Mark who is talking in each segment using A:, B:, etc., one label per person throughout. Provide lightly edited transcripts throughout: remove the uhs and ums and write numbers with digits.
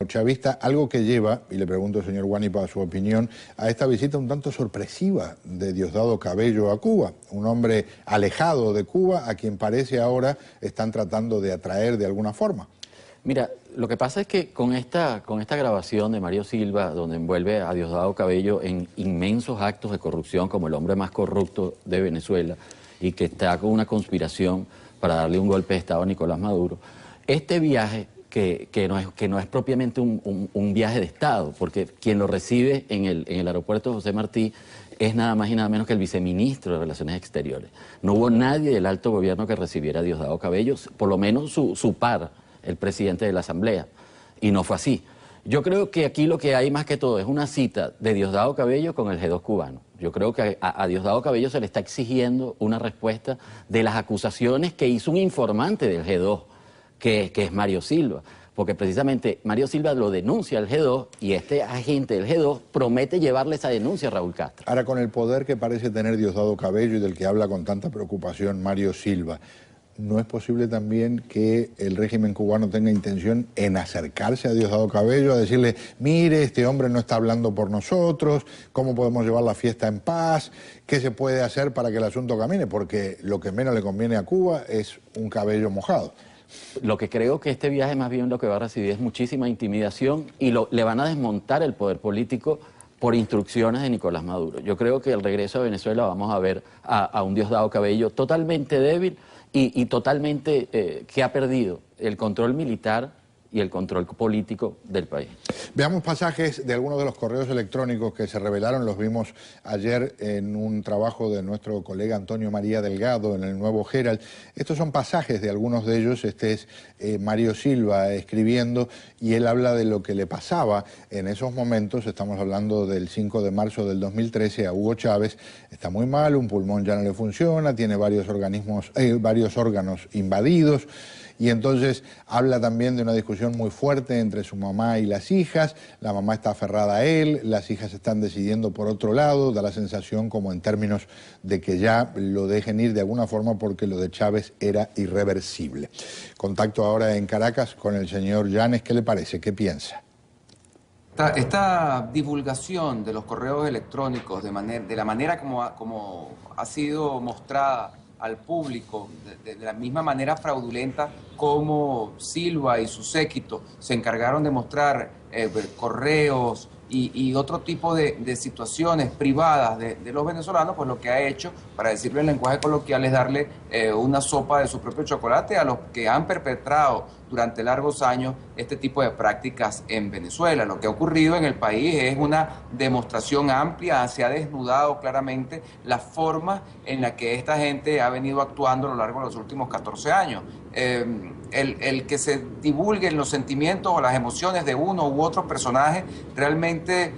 A: chavista, algo que lleva, y le pregunto, señor Guanipa, su opinión, a esta visita un tanto sorpresiva de Diosdado Cabello a Cuba, un hombre alejado de Cuba a quien parece ahora están tratando de atraer de alguna forma.
B: Mira, lo que pasa es que con esta grabación de Mario Silva, donde envuelve a Diosdado Cabello en inmensos actos de corrupción, como el hombre más corrupto de Venezuela, y que está con una conspiración para darle un golpe de Estado a Nicolás Maduro, este viaje, que no es propiamente un viaje de Estado, porque quien lo recibe en el aeropuerto José Martí es nada más y nada menos que el viceministro de Relaciones Exteriores. No hubo nadie del alto gobierno que recibiera a Diosdado Cabello, por lo menos su par, el presidente de la Asamblea, y no fue así. Yo creo que aquí lo que hay más que todo es una cita de Diosdado Cabello con el G2 cubano. Yo creo que a Diosdado Cabello se le está exigiendo una respuesta de las acusaciones que hizo un informante del G2, que es Mario Silva, porque precisamente Mario Silva lo denuncia al G2 y este agente del G2 promete llevarle esa denuncia a Raúl Castro.
A: Ahora, con el poder que parece tener Diosdado Cabello y del que habla con tanta preocupación Mario Silva, ¿no es posible también que el régimen cubano tenga intención en acercarse a Diosdado Cabello, a decirle, mire, este hombre no está hablando por nosotros, cómo podemos llevar la fiesta en paz, qué se puede hacer para que el asunto camine? Porque lo que menos le conviene a Cuba es un Cabello mojado.
B: Lo que creo que este viaje más bien lo que va a recibir es muchísima intimidación y le van a desmontar el poder político por instrucciones de Nicolás Maduro. Yo creo que al regreso a Venezuela vamos a ver a un Diosdado Cabello totalmente débil y totalmente que ha perdido el control militar y el control político del país.
A: Veamos pasajes de algunos de los correos electrónicos que se revelaron, los vimos ayer en un trabajo de nuestro colega Antonio María Delgado en el Nuevo Herald. Estos son pasajes de algunos de ellos, este es Mario Silva escribiendo y él habla de lo que le pasaba en esos momentos, estamos hablando del 5 de marzo del 2013 a Hugo Chávez, está muy mal, un pulmón ya no le funciona, tiene varios órganos invadidos. Y entonces habla también de una discusión muy fuerte entre su mamá y las hijas, la mamá está aferrada a él, las hijas están decidiendo por otro lado, da la sensación como en términos de que ya lo dejen ir de alguna forma porque lo de Chávez era irreversible. Contacto ahora en Caracas con el señor Llanes, ¿qué le parece? ¿Qué piensa?
C: Esta divulgación de los correos electrónicos de la manera como ha sido mostrada al público, de la misma manera fraudulenta como Silva y su séquito se encargaron de mostrar correos y otro tipo de situaciones privadas de los venezolanos, pues lo que ha hecho, para decirlo en lenguaje coloquial, es darle una sopa de su propio chocolate a los que han perpetrado durante largos años este tipo de prácticas en Venezuela. Lo que ha ocurrido en el país es una demostración amplia, se ha desnudado claramente la forma en la que esta gente ha venido actuando a lo largo de los últimos 14 años. El que se divulguen los sentimientos o las emociones de uno u otro personaje realmente,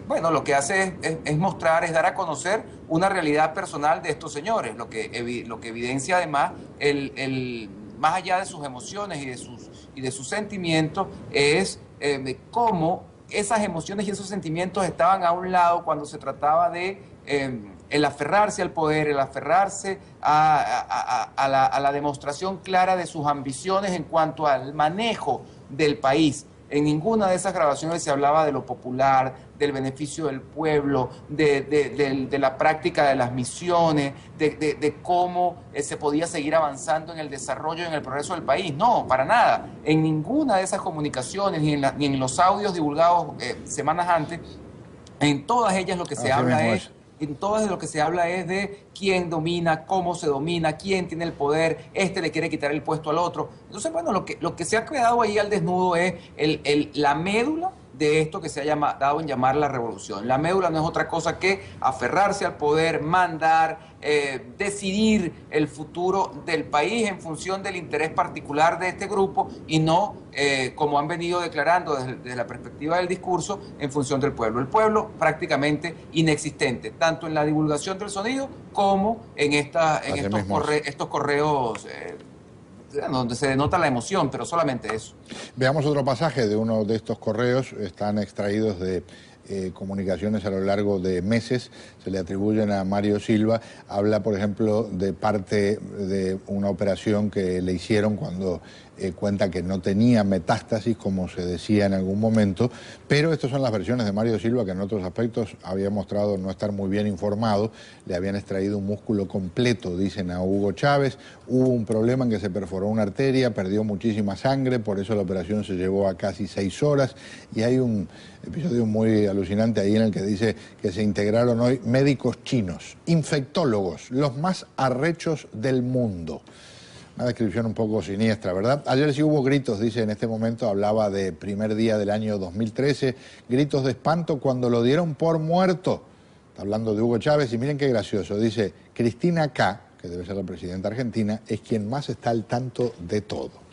C: bueno, lo que hace es mostrar, es dar a conocer una realidad personal de estos señores, lo que evidencia además más allá de sus emociones y de sus sentimientos, es cómo esas emociones y esos sentimientos estaban a un lado cuando se trataba de el aferrarse al poder, el aferrarse a la demostración clara de sus ambiciones en cuanto al manejo del país. En ninguna de esas grabaciones se hablaba de lo popular, del beneficio del pueblo, de la práctica de las misiones, de cómo se podía seguir avanzando en el desarrollo y en el progreso del país. No, para nada. En ninguna de esas comunicaciones, ni en los audios divulgados semanas antes, en todas ellas lo que se habla es... En todo lo que se habla es de quién domina, cómo se domina, quién tiene el poder, este le quiere quitar el puesto al otro. Entonces, bueno, lo que se ha quedado ahí al desnudo es la médula de esto que se ha dado en llamar la revolución. La médula no es otra cosa que aferrarse al poder, mandar, decidir el futuro del país en función del interés particular de este grupo y no, como han venido declarando desde la perspectiva del discurso, en función del pueblo. El pueblo prácticamente inexistente, tanto en la divulgación del sonido como en estos correos donde se denota la emoción, pero solamente eso.
A: Veamos otro pasaje de uno de estos correos, están extraídos de comunicaciones a lo largo de meses, se le atribuyen a Mario Silva, habla por ejemplo de parte de una operación que le hicieron cuando cuenta que no tenía metástasis, como se decía en algún momento, pero estas son las versiones de Mario Silva, que en otros aspectos había mostrado no estar muy bien informado. Le habían extraído un músculo completo, dicen a Hugo Chávez. Hubo un problema en que se perforó una arteria, perdió muchísima sangre, por eso la operación se llevó a casi 6 horas, y hay un episodio muy alucinante ahí en el que dice que se integraron hoy médicos chinos, infectólogos, los más arrechos del mundo. Una descripción un poco siniestra, ¿verdad? Ayer sí hubo gritos, dice, en este momento hablaba de primer día del año 2013, gritos de espanto cuando lo dieron por muerto. Está hablando de Hugo Chávez y miren qué gracioso, dice, Cristina K., que debe ser la presidenta argentina, es quien más está al tanto de todo.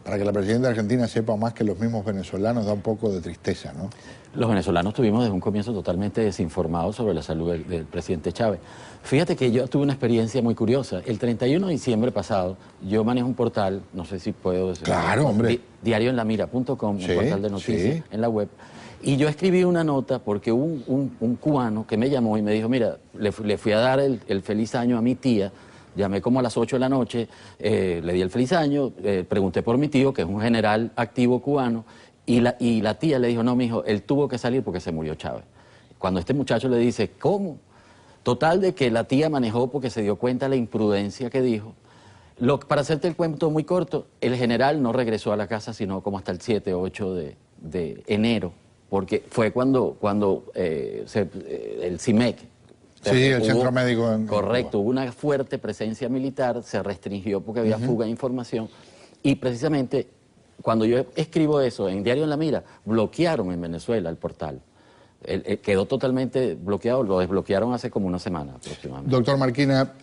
A: Para que la presidenta argentina sepa más que los mismos venezolanos da un poco de tristeza, ¿no?
B: Los venezolanos tuvimos desde un comienzo totalmente desinformados sobre la salud del presidente Chávez. Fíjate que yo tuve una experiencia muy curiosa. El 31 de diciembre pasado, yo manejo un portal, no sé si puedo decirlo.
A: Claro, hombre.
B: Diarioenlamira.com,
A: Sí,
B: un portal de noticias
A: sí.
B: en la web. Y yo escribí una nota porque hubo un cubano que me llamó y me dijo, mira, le fui a dar el feliz año a mi tía. Llamé como a las 8 de la noche, le di el feliz año, pregunté por mi tío, que es un general activo cubano, y la tía le dijo, no, mijo, él tuvo que salir porque se murió Chávez. Cuando este muchacho le dice, ¿cómo? Total de que la tía manejó porque se dio cuenta de la imprudencia que dijo. Para hacerte el cuento muy corto, el general no regresó a la casa sino como hasta el 7 o 8 de enero, porque fue cuando el CIMEC,
A: sí, el centro médico en
B: correcto,
A: Cuba.
B: hubo una fuerte presencia militar, se restringió porque había fuga de información, y precisamente cuando yo escribo eso en Diario en la Mira, bloquearon en Venezuela el portal. Quedó totalmente bloqueado, lo desbloquearon hace como una semana aproximadamente.
A: Doctor Marquina,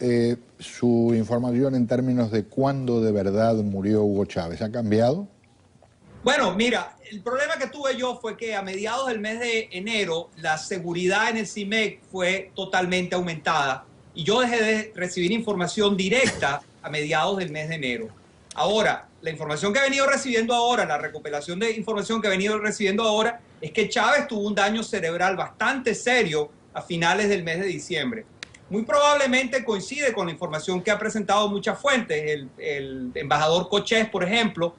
A: su información en términos de cuándo de verdad murió Hugo Chávez, ¿ha cambiado?
D: Bueno, mira, el problema que tuve yo fue que a mediados del mes de enero la seguridad en el CIMEC fue totalmente aumentada y yo dejé de recibir información directa a mediados del mes de enero. Ahora, la información que he venido recibiendo ahora, la recopilación de información que he venido recibiendo ahora, es que Chávez tuvo un daño cerebral bastante serio a finales del mes de diciembre. Muy probablemente coincide con la información que ha presentado muchas fuentes. El embajador Cochés, por ejemplo,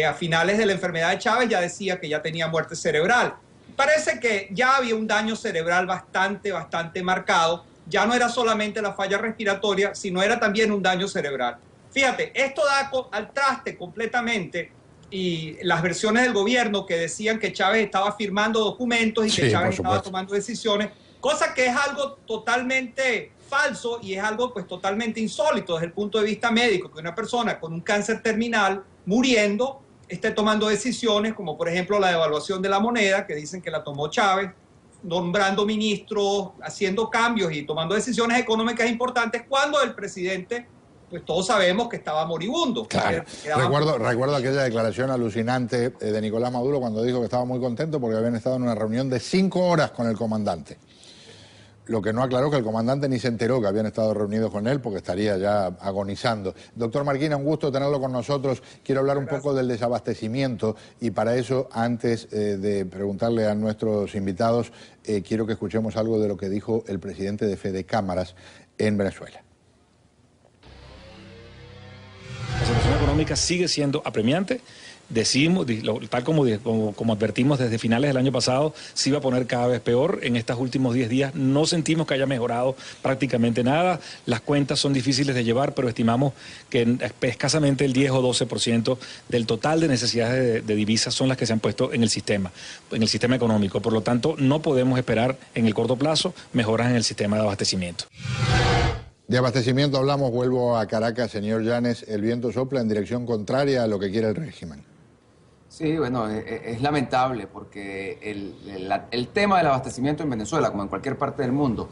D: a finales de la enfermedad de Chávez ya decía que ya tenía muerte cerebral. Parece que ya había un daño cerebral bastante marcado. Ya no era solamente la falla respiratoria, sino era también un daño cerebral. Fíjate, esto da al traste completamente y las versiones del gobierno que decían que Chávez estaba firmando documentos y que Chávez estaba tomando decisiones, cosa que es algo totalmente falso y es algo pues totalmente insólito desde el punto de vista médico, que una persona con un cáncer terminal muriendo esté tomando decisiones como por ejemplo la devaluación de la moneda, que dicen que la tomó Chávez, nombrando ministros, haciendo cambios y tomando decisiones económicas importantes cuando el presidente, pues todos sabemos que estaba moribundo.
A: Claro. Recuerdo aquella declaración alucinante de Nicolás Maduro cuando dijo que estaba muy contento porque habían estado en una reunión de 5 horas con el comandante. Lo que no aclaró que el comandante ni se enteró que habían estado reunidos con él porque estaría ya agonizando. Doctor Marquina, un gusto tenerlo con nosotros. Quiero hablar un poco del desabastecimiento y para eso, antes de preguntarle a nuestros invitados, quiero que escuchemos algo de lo que dijo el presidente de Fede Cámaras en Venezuela.
E: La situación económica sigue siendo apremiante. Decimos, tal como advertimos desde finales del año pasado, se iba a poner cada vez peor. En estos últimos 10 días no sentimos que haya mejorado prácticamente nada. Las cuentas son difíciles de llevar, pero estimamos que escasamente el 10 o 12% del total de necesidades de divisas son las que se han puesto en el sistema económico. Por lo tanto, no podemos esperar en el corto plazo mejoras en el sistema de abastecimiento.
A: De abastecimiento hablamos, vuelvo a Caracas, señor Llanes. El viento sopla en dirección contraria a lo que quiere el régimen.
C: Sí, bueno, es lamentable porque el tema del abastecimiento en Venezuela, como en cualquier parte del mundo,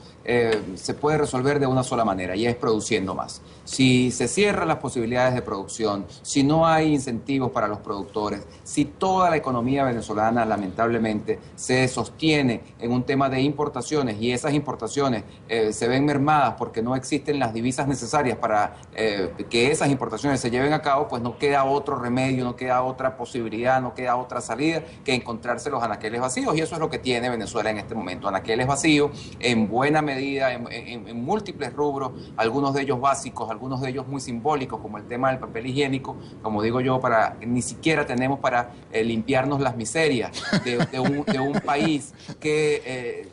C: se puede resolver de una sola manera y es produciendo más. Si se cierran las posibilidades de producción, si no hay incentivos para los productores, si toda la economía venezolana lamentablemente se sostiene en un tema de importaciones y esas importaciones se ven mermadas porque no existen las divisas necesarias para que esas importaciones se lleven a cabo, pues no queda otro remedio, no queda otra posibilidad ya no queda otra salida que encontrarse los anaqueles vacíos, y eso es lo que tiene Venezuela en este momento, anaqueles vacíos en buena medida, en múltiples rubros, algunos de ellos básicos, algunos de ellos muy simbólicos, como el tema del papel higiénico, como digo yo, ni siquiera tenemos para limpiarnos las miserias de un país que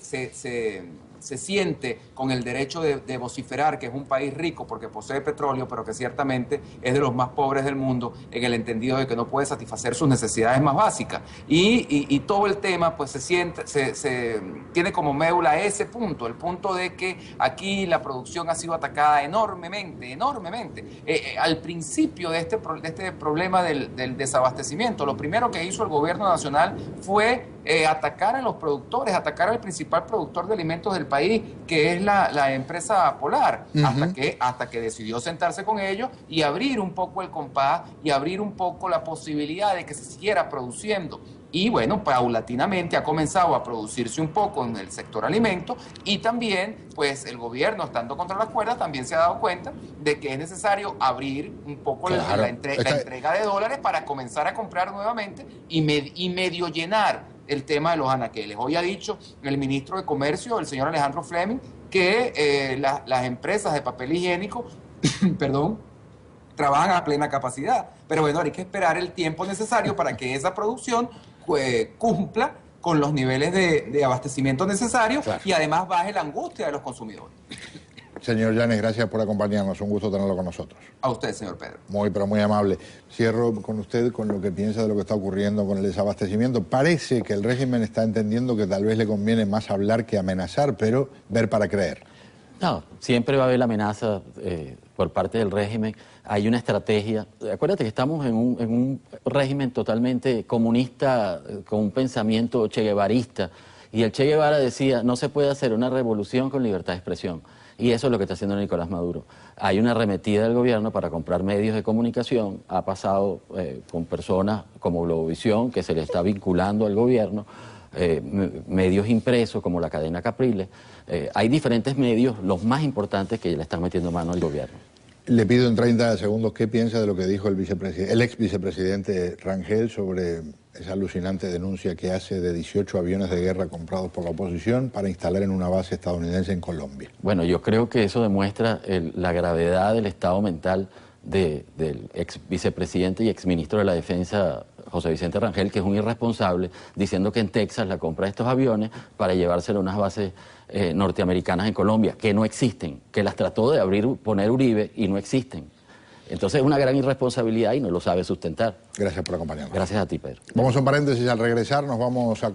C: se siente con el derecho de vociferar que es un país rico porque posee petróleo, pero que ciertamente es de los más pobres del mundo en el entendido de que no puede satisfacer sus necesidades más básicas. Y todo el tema pues se tiene como médula ese punto, el punto de que aquí la producción ha sido atacada enormemente. Al principio de este problema del desabastecimiento, lo primero que hizo el gobierno nacional fue atacar a los productores, atacar al principal productor de alimentos del país, que es la empresa Polar, hasta que decidió sentarse con ellos y abrir un poco el compás y abrir un poco la posibilidad de que se siguiera produciendo. Y bueno, paulatinamente ha comenzado a producirse un poco en el sector alimento, y también pues el gobierno, estando contra las cuerdas, también se ha dado cuenta de que es necesario abrir un poco la entrega de dólares para comenzar a comprar nuevamente y medio llenar el tema de los anaqueles. Hoy ha dicho el ministro de Comercio, el señor Alejandro Fleming, que las empresas de papel higiénico, perdón, trabajan a plena capacidad. Pero bueno, hay que esperar el tiempo necesario para que esa producción cumpla con los niveles de abastecimiento necesarios, claro, y además baje la angustia de los consumidores.
A: Señor Llanes, gracias por acompañarnos. Un gusto tenerlo con nosotros.
C: A usted, señor Pedro.
A: Muy, pero muy amable. Cierro con usted con lo que piensa de lo que está ocurriendo con el desabastecimiento. Parece que el régimen está entendiendo que tal vez le conviene más hablar que amenazar, pero ver para creer.
B: No, siempre va a haber la amenaza por parte del régimen. Hay una estrategia. Acuérdate que estamos en un régimen totalmente comunista, con un pensamiento cheguevarista. Y el Che Guevara decía, no se puede hacer una revolución con libertad de expresión. Y eso es lo que está haciendo Nicolás Maduro. Hay una arremetida del gobierno para comprar medios de comunicación. Ha pasado con personas como Globovisión, que se le está vinculando al gobierno, medios impresos como la cadena Capriles. Hay diferentes medios, los más importantes, que le están metiendo mano al gobierno.
A: Le pido en 30 segundos qué piensa de lo que dijo el ex vicepresidente Rangel sobre esa alucinante denuncia que hace de 18 aviones de guerra comprados por la oposición para instalar en una base estadounidense en Colombia.
B: Bueno, yo creo que eso demuestra la gravedad del estado mental del ex vicepresidente y ex ministro de la Defensa, José Vicente Rangel, que es un irresponsable, diciendo que en Texas la compra de estos aviones para llevárselo a unas bases norteamericanas en Colombia, que no existen, que las trató de poner Uribe y no existen. Entonces es una gran irresponsabilidad y no lo sabe sustentar.
A: Gracias por acompañarnos.
B: Gracias a ti, Pedro.
A: Vamos a un paréntesis, al regresar nos vamos a...